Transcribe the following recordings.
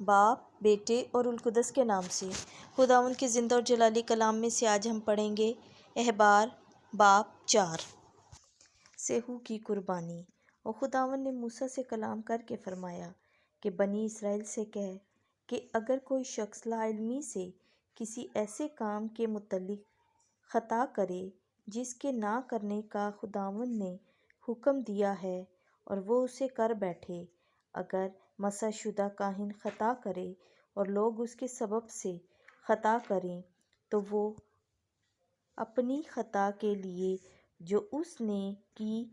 باپ، بیٹے اور القدس کے نام سے۔ خداوند کے زندہ اور جلالی کلام میں سے آج ہم پڑھیں گے احبار باب 4 سیہو کی قربانی۔ اور خداوند نے موسیٰ سے کلام کر کے فرمایا کہ بنی اسرائیل سے کہہ کہ اگر کوئی شخص لا علمی سے کسی ایسے کام کے متعلق خطا کرے جس کے نہ کرنے کا خداوند نے حکم دیا ہے اور وہ اسے کر بیٹھے، اگر مسح شدہ کاہن خطا کرے اور لوگ اس کے سبب سے خطا کریں تو وہ اپنی خطا کے لیے جو اس نے کی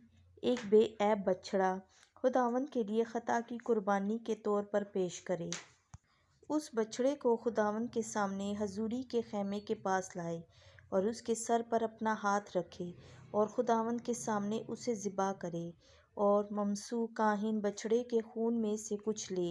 ایک بے عیب بچڑا خداوند کے لیے خطا کی قربانی کے طور پر پیش کرے۔ اس بچڑے کو خداوند کے سامنے حضوری کے خیمے کے پاس لائے اور اس کے سر پر اپنا ہاتھ رکھے اور خداوند کے سامنے اسے ذبح کرے، اور ممسوح کاہن بچڑے کے خون میں سے کچھ لے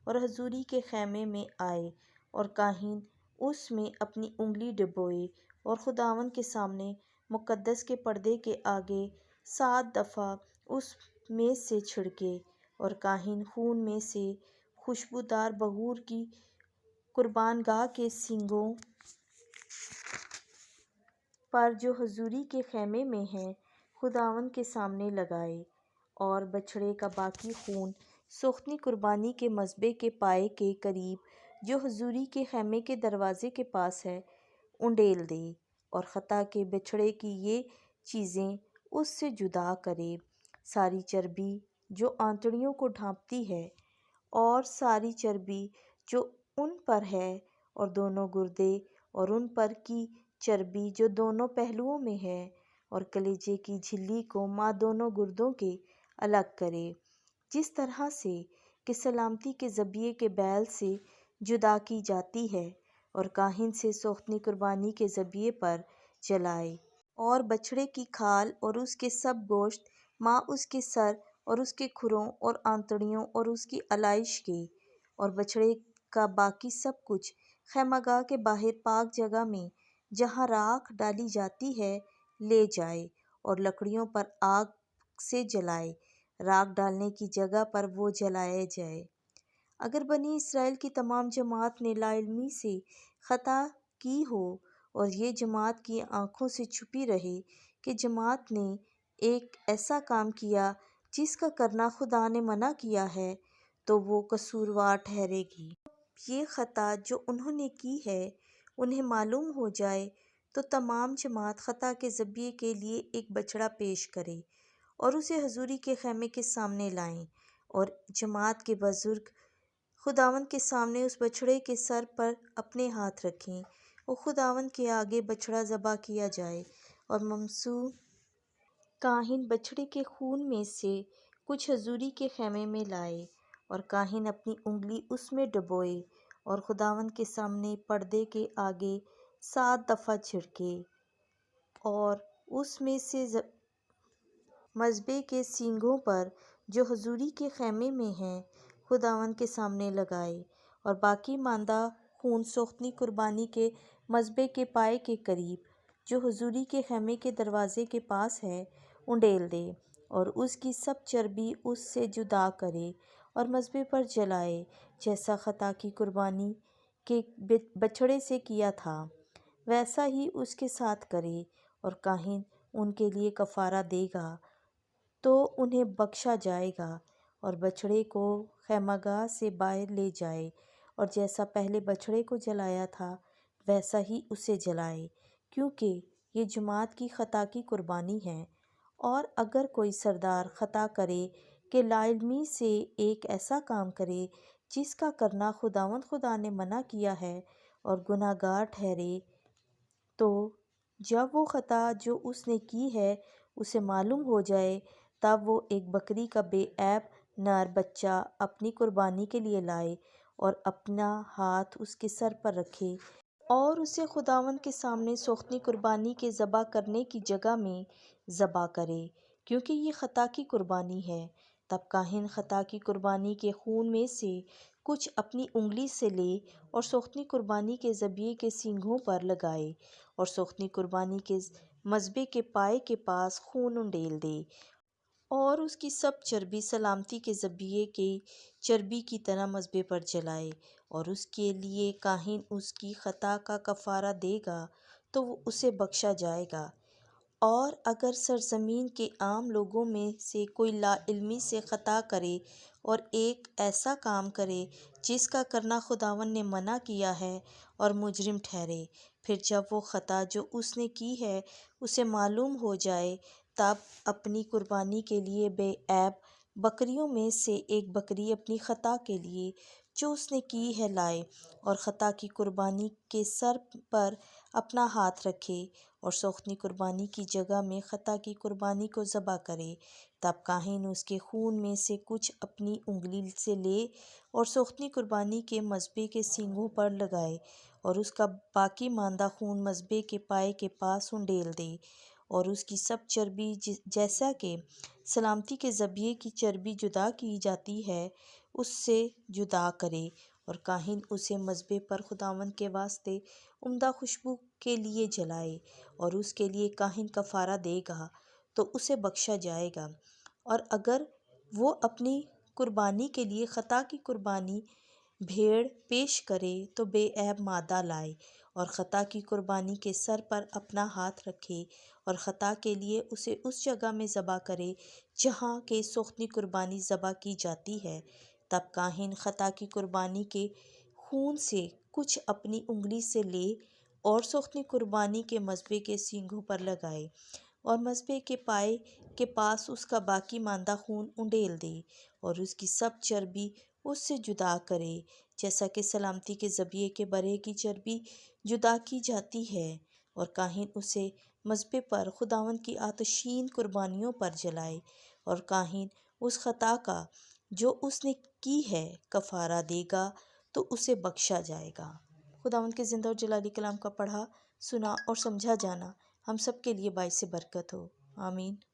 اور حضوری کے خیمے میں آئے، اور کاہن اس میں اپنی انگلی ڈبوئے اور خداوند کے سامنے مقدس کے پردے کے آگے 7 دفعہ اس میں سے چھڑکے، اور کاہن خون میں سے خوشبودار بخور کی قربان گاہ کے سنگوں پر جو حضوری کے خیمے میں ہیں خداوند کے سامنے لگائے، اور بچڑے کا باقی خون سوختنی قربانی کے مذبح کے پائے کے قریب جو حضوری کے خیمے کے دروازے کے پاس ہے انڈیل دے، اور خطا کے بچڑے کی یہ چیزیں اس سے جدا کرے: ساری چربی جو آنتڑیوں کو ڈھانپتی ہے، اور ساری چربی جو ان پر ہے، اور دونوں گردے اور ان پر کی چربی جو دونوں پہلوؤں میں ہے، اور کلیجے کی جھلی کو ماں دونوں گردوں کے الگ کرے، جس طرح سے کہ سلامتی کے ذبیحے کے بیل سے جدا کی جاتی ہے، اور کاہن سے سوختنی قربانی کے ذبیحے پر جلائے۔ اور بچڑے کی کھال اور اس کے سب گوشت ماں اس کے سر اور اس کے کھروں اور آنتڑیوں اور اس کی الائش کے، اور بچڑے کا باقی سب کچھ خیمہ گاہ کے باہر پاک جگہ میں جہاں راکھ ڈالی جاتی ہے لے جائے، اور لکڑیوں پر آگ سے جلائے، راکھ ڈالنے کی جگہ پر وہ جلایا جائے۔ اگر بنی اسرائیل کی تمام جماعت نے لا علمی سے خطا کی ہو اور یہ جماعت کی آنکھوں سے چھپی رہے کہ جماعت نے ایک ایسا کام کیا جس کا کرنا خدا نے منع کیا ہے، تو وہ قصوروار ٹھہرے گی۔ یہ خطا جو انہوں نے کی ہے انہیں معلوم ہو جائے تو تمام جماعت خطا کے ذبیحے کے لیے ایک بچڑا پیش کرے اور اسے حضوری کے خیمے کے سامنے لائیں، اور جماعت کے بزرگ خداوند کے سامنے اس بچڑے کے سر پر اپنے ہاتھ رکھیں، اور خداوند کے آگے بچڑا ذبح کیا جائے، اور ممسوح کاہن بچڑے کے خون میں سے کچھ حضوری کے خیمے میں لائے، اور کاہن اپنی انگلی اس میں ڈبوئے اور خداوند کے سامنے پردے کے آگے 7 دفعہ چھڑکے، اور اس میں سے مذبح کے سینگوں پر جو حضوری کے خیمے میں ہیں خداوند کے سامنے لگائے، اور باقی ماندہ خون سوختنی قربانی کے مذبح کے پائے کے قریب جو حضوری کے خیمے کے دروازے کے پاس ہے انڈیل دے، اور اس کی سب چربی اس سے جدا کرے اور مذبح پر جلائے، جیسا خطا کی قربانی کے بچڑے سے کیا تھا ویسا ہی اس کے ساتھ کرے، اور کاہن ان کے لیے کفارہ دے گا تو انہیں بخشا جائے گا، اور بچڑے کو خیمہ گاہ سے باہر لے جائے، اور جیسا پہلے بچڑے کو جلایا تھا ویسا ہی اسے جلائے، کیونکہ یہ جماعت کی خطا کی قربانی ہے۔ اور اگر کوئی سردار خطا کرے کہ لا علمی سے ایک ایسا کام کرے جس کا کرنا خداوند خدا نے منع کیا ہے اور گناہ گار ٹھہرے، تو جب وہ خطا جو اس نے کی ہے اسے معلوم ہو جائے تب وہ ایک بکری کا بے عیب نر بچہ اپنی قربانی کے لیے لائے اور اپنا ہاتھ اس کے سر پر رکھے اور اسے خداوند کے سامنے سوختنی قربانی کے ذبح کرنے کی جگہ میں ذبح کرے، کیونکہ یہ خطا کی قربانی ہے۔ تب کاہن خطا کی قربانی کے خون میں سے کچھ اپنی انگلی سے لے اور سوختنی قربانی کے ذبیحے کے سینگوں پر لگائے، اور سوختنی قربانی کے مذبح کے پائے کے پاس خون انڈیل دے، اور اس کی سب چربی سلامتی کے ذبیحے کی چربی کی طرح مذبح پر جلائے، اور اس کے لیے کاہن اس کی خطا کا کفارہ دے گا تو وہ اسے بخشا جائے گا۔ اور اگر سرزمین کے عام لوگوں میں سے کوئی لا علمی سے خطا کرے اور ایک ایسا کام کرے جس کا کرنا خداوند نے منع کیا ہے اور مجرم ٹھہرے، پھر جب وہ خطا جو اس نے کی ہے اسے معلوم ہو جائے، تب اپنی قربانی کے لیے بے عیب بکریوں میں سے ایک بکری اپنی خطا کے لیے جو اس نے کی ہے لائے، اور خطا کی قربانی کے سر پر اپنا ہاتھ رکھے اور سوختنی قربانی کی جگہ میں خطا کی قربانی کو ذبح کرے۔ تب کاہن اس کے خون میں سے کچھ اپنی انگلی سے لے اور سوختنی قربانی کے مذبح کے سینگوں پر لگائے، اور اس کا باقی ماندہ خون مذبح کے پائے کے پاس انڈیل دے، اور اس کی سب چربی جیسا کہ سلامتی کے ذبیحے کی چربی جدا کی جاتی ہے اس سے جدا کرے، اور کاہن اسے مذبح پر خداوند کے واسطے عمدہ خوشبو کے لیے جلائے، اور اس کے لیے کاہن کفارہ دے گا تو اسے بخشا جائے گا۔ اور اگر وہ اپنی قربانی کے لیے خطا کی قربانی بھیڑ پیش کرے تو بے عیب مادہ لائے، اور خطا کی قربانی کے سر پر اپنا ہاتھ رکھے اور خطا کے لیے اسے اس جگہ میں ذبح کرے جہاں کہ سوختنی قربانی ذبح کی جاتی ہے۔ تب کاہن خطا کی قربانی کے خون سے کچھ اپنی انگلی سے لے اور سوختنی قربانی کے مذبح کے سینگوں پر لگائے، اور مذبح کے پائے کے پاس اس کا باقی ماندہ خون انڈیل دے، اور اس کی سب چربی اس سے جدا کرے جیسا کہ سلامتی کے ذبیحے کے برے کی چربی جدا کی جاتی ہے، اور کاہن اسے مذبح پر خداوند کی آتشین قربانیوں پر جلائے، اور کاہن اس خطا کا جو اس نے کی ہے کفارہ دے گا تو اسے بخشا جائے گا۔ خداوند کے زندہ اور جلالی کلام کا پڑھا، سنا اور سمجھا جانا ہم سب کے لیے باعث برکت ہو، آمین۔